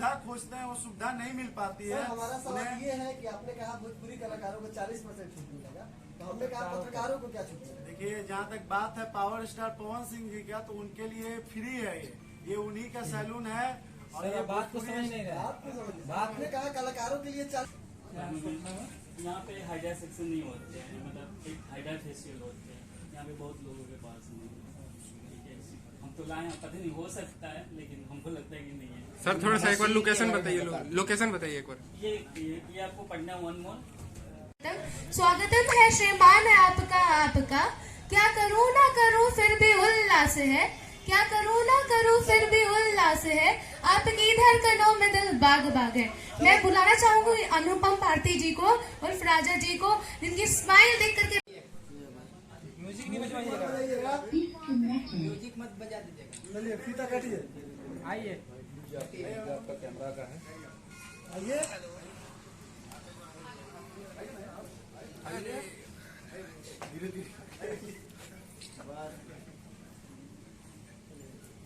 सुविधा खोजते हैं वो सुविधा नहीं मिल पाती है। हमारा सवाल ये है कि आपने कहा भोजपुरी कलाकारों को 40% छूट मिलेगा, तो हमने कहा पत्रकारों को क्या छूट मिलेगा? देखिए, जहाँ तक बात है पावर स्टार पवन सिंह जी का, तो उनके लिए फ्री है, ये उन्हीं का सैलून है। और ये बात को समझ नहीं रहा, आपने कहा कलाकारों के लिए यहाँ पे हाइड्रा सेक्शन नहीं होते हैं, मतलब एक हाइड्रा फेशियल होते हैं, यहाँ पे बहुत लोगों के पास नहीं है। हम तो लाए हैं, पता नहीं हो सकता है, लेकिन हमको लगता है कि नहीं है। सर थोड़ा सा एक बार लोकेशन बताइए, लोकेशन बताइए एक बार। ये आपको पटना 1 मॉल। स्वागतम है श्रीमान है आपका क्या करूँ ना करूँ फिर भी उल्लास है, क्या करूँ ना करूँ फिर भी उल्लास है, आपकी धड़कनों में दिल बाग बाग है। मैं बुलाना चाहूंगी अनुपम भारती जी को और फराजा जी को, जिनकी स्माइल देख करके। म्यूजिक नहीं बजवाइएगा, म्यूजिक मत बजा दीजिएगा। चलिए फीता काटिए, आइए आपका कैमरा का है, आइए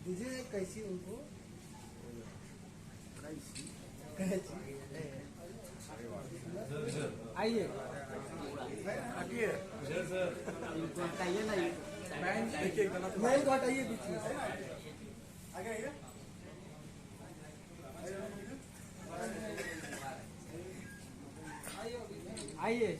दीजिए कैसी उनको आइए हटाइए ना, नहीं तो हटाइए बीच में से। आइए आइए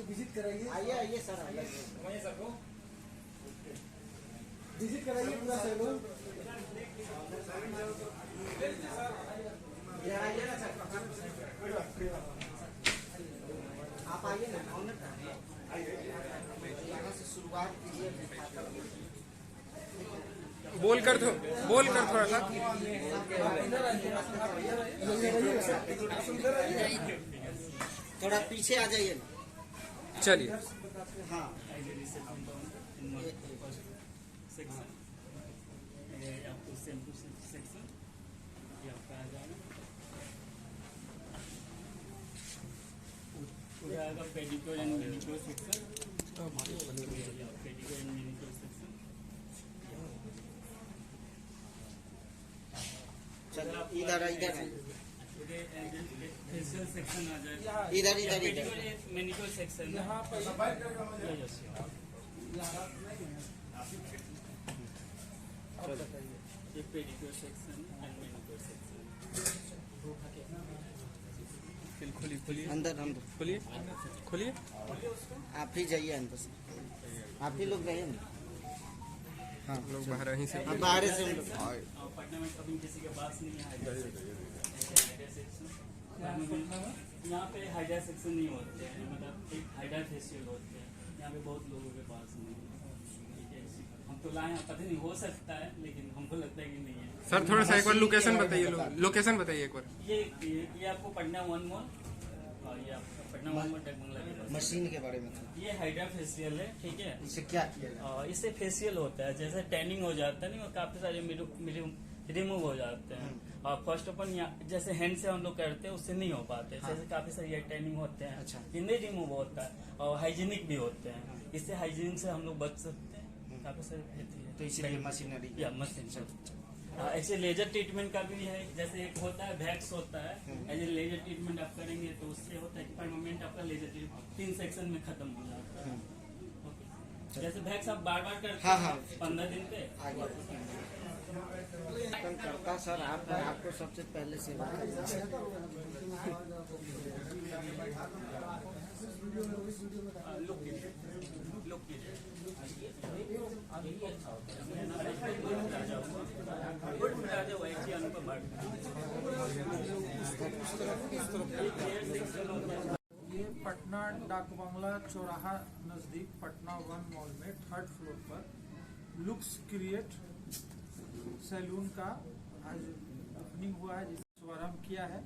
विजिट कराइए। आइए सर, आइए विजिट कराइए पूरा सैलून। आप आइए ना, यहाँ से शुरुआत कीजिए। बोल कर थोड़ा सा। थोड़ा पीछे आ जाइए ना। चलिए हाँ सेक्शन आपको शैम्पू सेक्शन ये आपका आ जाएगा, पूरा आएगा pedicure and manicure section, pedicure and manicure section. इधर फेशियल सेक्शन आ जाएगा, इधर मैनिक्योर सेक्शन यहाँ पर। ये pedicure section and manicure section. खोलिए अंदर खोलिए। आप ही जाइए अंदर से, आप ही लोग जाइए ना। हाँ लोग बाहर ही से, बाहर से पटना में कभी किसी के पास नहीं है यहाँ पे हाइड्रा सेक्शन नहीं होते हैं, मतलब एक हाइड्रा फेशियल होते हैं, यहाँ पे बहुत लोगों के पास नहीं है। हम तो लाए हैं, पता नहीं हो सकता है, लेकिन हमको लगता है कि नहीं है। सर थोड़ा सा एक बार लोकेशन बताइए एक बार। ये आपको पटना 1 मॉल, ये आपका पटना 1 मॉल डगमंगला मशीन के बारे में। ये हाइड्रा फेशियल है, ठीक है। इससे क्या किया? इससे फेशियल होता है, जैसे टैनिंग हो जाता है नहीं, और काफी सारे रिमूव हो जाते हैं। और फर्स्ट अपन जैसे हैंड से हम लोग करते हैं, उससे नहीं हो पाते। हाँ। जैसे काफी सारे टैनिंग होते हैं, अच्छा। ये नहीं रिमूव होता है, और हाइजीनिक भी होते हैं। इससे हाइजीन से हम लोग बच सकते हैं, काफी सारे। तो इसीलिए मशीनरी या मशीन ऐसे लेजर ट्रीटमेंट का भी है, जैसे एक होता है वैक्स होता है, ऐसे लेजर ट्रीटमेंट आप करेंगे तो उससे होता है कि परमानेंट आपका लेजर ट्रीटमेंट 3 सेक्शन में खत्म हो जाता है। जैसे वैक्स आप बार बार करते हैं 15 दिन पे। करता सर आपको सबसे पहले सेवा वीडियो में दिखाते हैं। लुक कीजिए गुड राजा वैसी अनुपम भाट। ये पटना डाक बंगला चौराहा नजदीक पटना वन मॉल में 3rd फ्लोर पर लुक्स क्रिएट सैलून का आज ओपनिंग हुआ है, जिसका शुभारंभ किया है।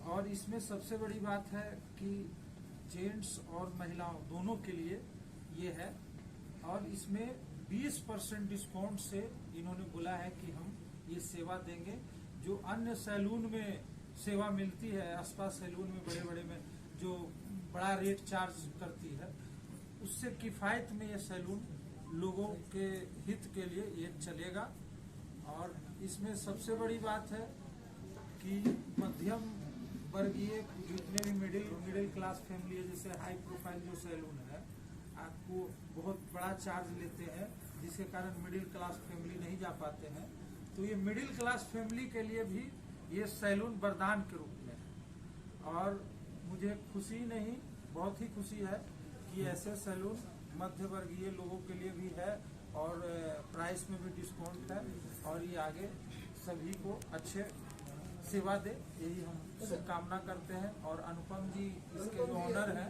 और इसमें सबसे बड़ी बात है कि जेंट्स और महिलाओं दोनों के लिए ये है। और इसमें 20% डिस्काउंट से इन्होंने बोला है कि हम ये सेवा देंगे। जो अन्य सैलून में सेवा मिलती है, आसपास सैलून में बड़े बड़े में जो बड़ा रेट चार्ज करती है, उससे किफायत में ये सैलून लोगों के हित के लिए ये चलेगा। और इसमें सबसे बड़ी बात है कि मध्यम वर्गीय जितने भी मिडिल क्लास फैमिली है, जैसे हाई प्रोफाइल जो सैलून है आपको बहुत बड़ा चार्ज लेते हैं, जिसके कारण मिडिल क्लास फैमिली नहीं जा पाते हैं। तो ये मिडिल क्लास फैमिली के लिए भी ये सैलून वरदान के रूप में है। और मुझे खुशी नहीं, बहुत ही खुशी है कि ऐसे सैलून मध्य वर्गीय लोगों के लिए भी है और प्राइस में भी डिस्काउंट है। और ये आगे सभी को अच्छे सेवा दे, यही हम कामना करते हैं। और अनुपम जी इसके जो ऑनर हैं,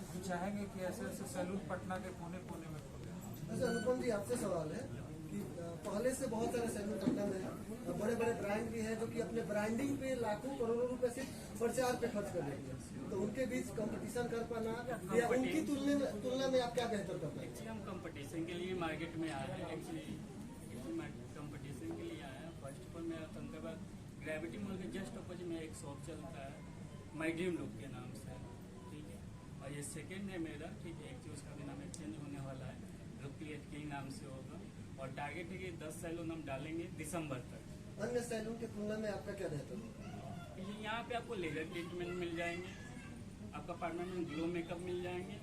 हम चाहेंगे कि ऐसे ऐसे सैलून पटना के कोने कोने में खोले। अच्छा अनुपम जी, आपसे सवाल है कि पहले से बहुत सारे सैलून पटना में हैं, बड़े बड़े ब्रांड भी हैं जो कि अपने ब्रांडिंग पे लाखों करोड़ों रुपए सिर्फ प्रचार पे खर्च कर देते हैं। तो उनके बीच कंपटीशन कर पाना या उनकी तुलना में आप क्या बेहतर कर पाएंगे? एक्चुअली हम कंपटीशन के लिए मार्केट में आए हैं। एक्चुअली कंपटीशन के लिए आए हैं। फर्स्ट ऑफ ऑल मेरा तंत्रबाद ग्रेविटी मॉल के जस्ट अपोजिट में एक शॉप चलता है माई ड्रीम लुक के नाम से, ठीक है। और ये सेकेंड है मेरा, ठीक है। एक्चुअली उसका भी नाम एक्सचेंज होने वाला है, लुक क्रिएट के नाम से होगा। और टारगेट है कि 10 सैलून हम डालेंगे दिसंबर तक। अन्य सैलून की तुलना में आपका क्या बेहतर होगा? यहाँ पे आपको लेजर ट्रीटमेंट मिल जाएंगे, आपका परमानेंट ग्लो मेकअप मिल जाएंगे,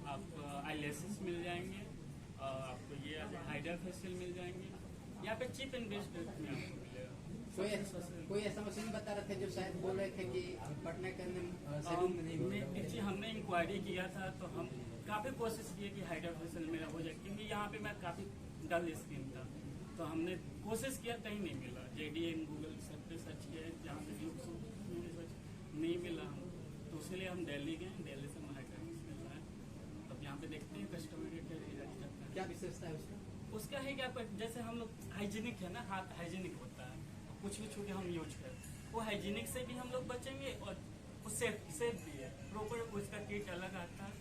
आपको आईलैशेस मिल जाएंगे, आपको ये हाइड्रा फेशियल मिल जाएंगे। यहाँ पे चीप एंड बेस्ट रेट में आपको मिलेगा। कोई ऐसा मशीन बता रहे थे जो शायद बोल रहे थे कि पटना के अंदर सैलून में नहीं होगा। एक्चुअली हमने इंक्वायरी किया था, तो हम काफ़ी कोशिश किए कि हाइड्रा फेशियल मेरा हो जाए, क्योंकि यहाँ पे मैं काफ़ी डल स्किन था। तो हमने कोशिश किया, कहीं नहीं मिला। JDN गूगल सब पे सर्च किया, जहाँ पे सर्च नहीं मिला हम, तो इसलिए हम दिल्ली गए। दिल्ली से हाइड्रा फेशियल मिला है। अब यहाँ पे देखते हैं कस्टमर के क्या विशेषता है उसका? उसका है कि आप जैसे हम लोग हाइजीनिक है ना, हाथ हाइजीनिक होता है, कुछ भी छू के हम यूज करें, वो हाइजीनिक से भी हम लोग बचेंगे और वो सेफ भी है। प्रॉपर उसका किट अलग आता है,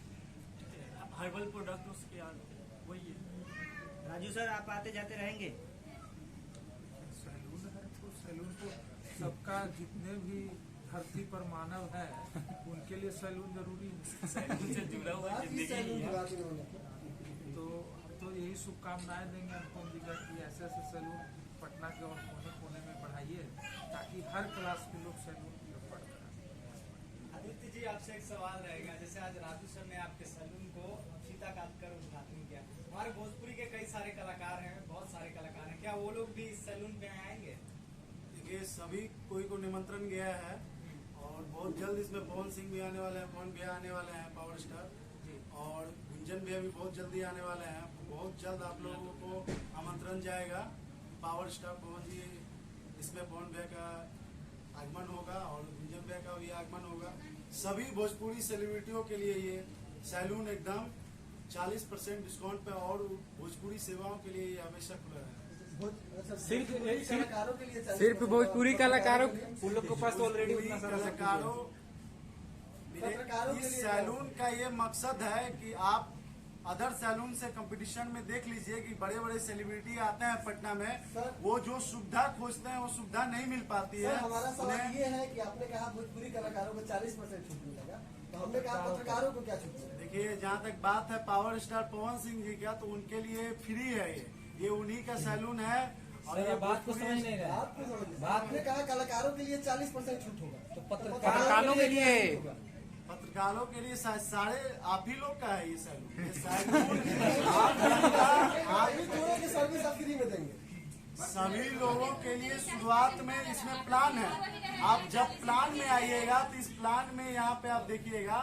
हर्बल प्रोडक्ट उसके आते हैं, वही है। राजू सर, आप आते जाते रहेंगे? सैलून है तो सैलून को सबका, जितने भी धरती पर मानव है उनके लिए सैलून जरूरी है। सैलून से जुड़ा हुआ बात ही जिंदगी सैलून ही की है। बात इन्होंने। तो हम तो यही शुभकामनाएं देंगे अनुपम जी का कि ऐसे ऐसे सैलून पटना के और कोने कोने में बढ़ाइए, ताकि हर क्लास के लोग सैलून की ओर बढ़ करें। आदित्य जी, आपसे एक सवाल रहेगा। जैसे आज राजू सर ने आपके सैलून को फीता काटकर उद्घाटन किया, हमारे भोजपुरी के कई सारे कलाकार हैं, बहुत सारे कलाकार हैं, क्या वो लोग भी इस सैलून पे आएंगे? देखिए, सभी कोई को निमंत्रण गया है और बहुत जल्द इसमें पवन सिंह भी आने वाले हैं, पवन भैया आने वाले हैं, पावर स्टार, और गुंजन भैया भी बहुत जल्दी आने वाले हैं। बहुत जल्द आप लोगों को आमंत्रण जाएगा। पावर स्टार पवन जी, इसमें पवन भैया का आगमन होगा और गुंजन भैया का भी आगमन होगा। सभी भोजपुरी सेलिब्रिटियों के लिए ये सैलून एकदम 40% डिस्काउंट पे और भोजपुरी सेवाओं के लिए ये हमेशा खुला है। सिर्फ भोजपुरी कलाकारों, उन लोग के पास तो ऑलरेडी उतना सारा कलाकारों, पत्रकारों के इस लिए सैलून का ये मकसद है कि आप अदर सैलून से कंपटीशन में देख लीजिए कि बड़े बड़े सेलिब्रिटी आते हैं पटना में, वो जो सुविधा खोजते हैं वो सुविधा नहीं मिल पाती है। सर, हमारा सवाल ये है कि आपने कहा भोजपुरी कलाकारों को 40% छूट मिलेगा, तो हमने कहा पत्रकारों को क्या छूट मिलेगा? देखिए, जहाँ तक बात है पावर स्टार पवन सिंह जी का, तो उनके लिए फ्री है। ये उन्हीं का सैलून है। और ये बात को समझ नहीं रहे। बात को समझिए। आपने कहा कलाकारों के लिए 40% छूट होगा, तो पत्रकारों के लिए पत्रकारों के लिए सारे आप ही लोग का है ये सैलून। ये सैलून आप भी थोड़ा की सर्विस आप फ्री में देंगे। सभी लोगों के लिए शुरुआत में इसमें प्लान है। आप जब प्लान में आइएगा तो इस प्लान में यहाँ पे आप देखिएगा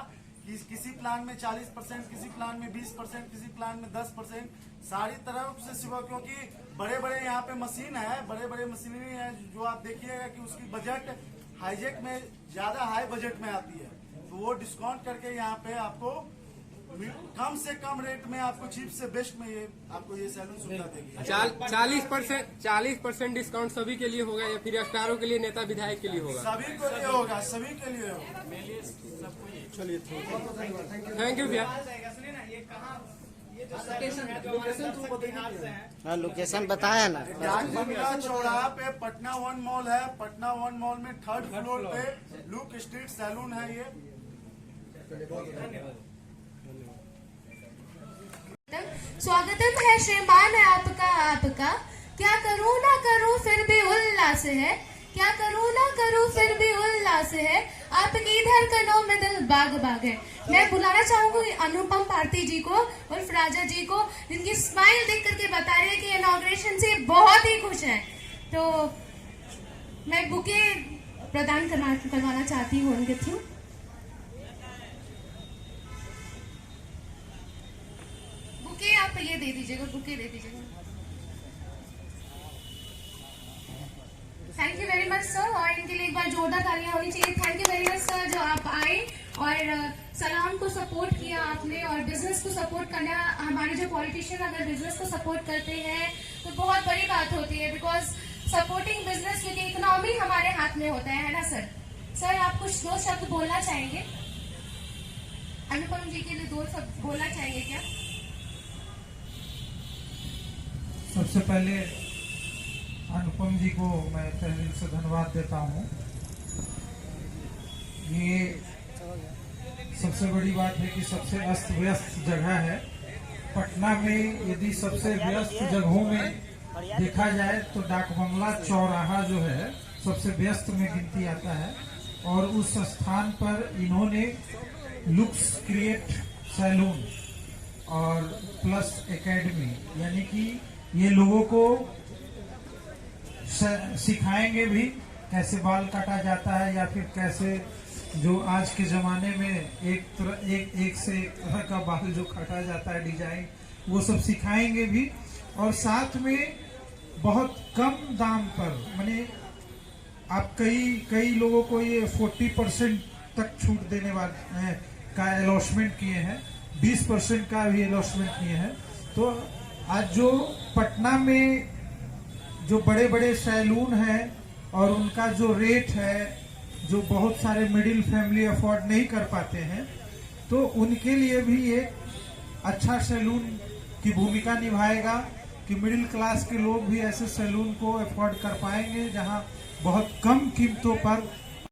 किसी प्लान में 40%, किसी प्लान में 20%, किसी प्लान में 10%, सारी तरफ से सिवा, क्योंकि बड़े बड़े यहाँ पे मशीन है, बड़े बड़े मशीनरी है, जो आप देखिएगा कि उसकी बजट हाईजेक में ज्यादा हाई बजट में आती है, तो वो डिस्काउंट करके यहाँ पे आपको कम से कम रेट में आपको चीप से बेस्ट में ये आपको ये सैलून सुविधा देगी। 40% डिस्काउंट सभी के लिए होगा या फिर स्टारों के लिए, नेता विधायक के लिए होगा? सभी के लिए होगा, सभी के लिए होगा। चलिए थैंक यू भैया। सुनिए ना, ये कहाँ, ये जो सैलून है जो हमारे दर्शक बिहार से हैं, हाँ, लोकेशन बताया ना। डाक बंगला चौराहा पे पटना 1 मॉल है, पटना 1 मॉल में 3rd फ्लोर पे लुक स्ट्रीट सैलून है ये। स्वागतम है श्रीमान आपका आपका, क्या करूँ ना करूँ फिर भी उल्लास है, क्या करूँ ना करूँ फिर भी उल्लास है, आपकी धड़कनों में दिल बाग बाग है। मैं बुलाना चाहूंगी अनुपम भारती जी को और फराजा जी को, जिनकी स्माइल देख करके बता रहे हैं कि इनॉग्रेशन से बहुत ही खुश हैं। तो मैं बुके प्रदान करवाना चाहती हूँ उनके थ्रू। बुके आप ये दे दीजिएगा, बुके दे दीजिएगा। Thank you very much sir, और इनके लिए एक बार जोरदार तालियां होनी चाहिए। Thank you very much sir, जो आप आए और सलाम को सपोर्ट किया आपने, और बिजनेस को सपोर्ट करना, हमारे जो पॉलिटिशियन अगर बिजनेस को सपोर्ट करते हैं तो बहुत बड़ी बात होती है, बिकॉज सपोर्टिंग बिजनेस, क्योंकि इकोनॉमी हमारे हाथ में होता है ना सर। सर आप कुछ 2 शब्द बोलना चाहेंगे अनुपम जी के लिए? 2 शब्द बोलना चाहेंगे क्या? सबसे पहले अनुपम जी को मैं तहे से धन्यवाद देता हूँ। ये सबसे बड़ी बात है कि सबसे अस्त व्यस्त जगह है पटना में। यदि सबसे व्यस्त जगहों में देखा जाए तो डाक बंगला चौराहा जो है सबसे व्यस्त में गिनती आता है, और उस स्थान पर इन्होंने लुक्स क्रिएट सैलून और प्लस एकेडमी, यानी कि ये लोगों को सिखाएंगे भी कैसे बाल काटा जाता है, या फिर कैसे जो आज के जमाने में एक से एक तरह का बाल जो काटा जाता है डिजाइन, वो सब सिखाएंगे भी। और साथ में बहुत कम दाम पर, माने आप कई लोगों को ये 40% तक छूट देने वाले का अलॉटमेंट किए हैं, 20% का भी अलॉटमेंट किए हैं। तो आज जो पटना में जो बड़े बड़े सैलून हैं और उनका जो रेट है, जो बहुत सारे मिडिल फैमिली अफोर्ड नहीं कर पाते हैं, तो उनके लिए भी एक अच्छा सैलून की भूमिका निभाएगा कि मिडिल क्लास के लोग भी ऐसे सैलून को अफोर्ड कर पाएंगे, जहां बहुत कम कीमतों पर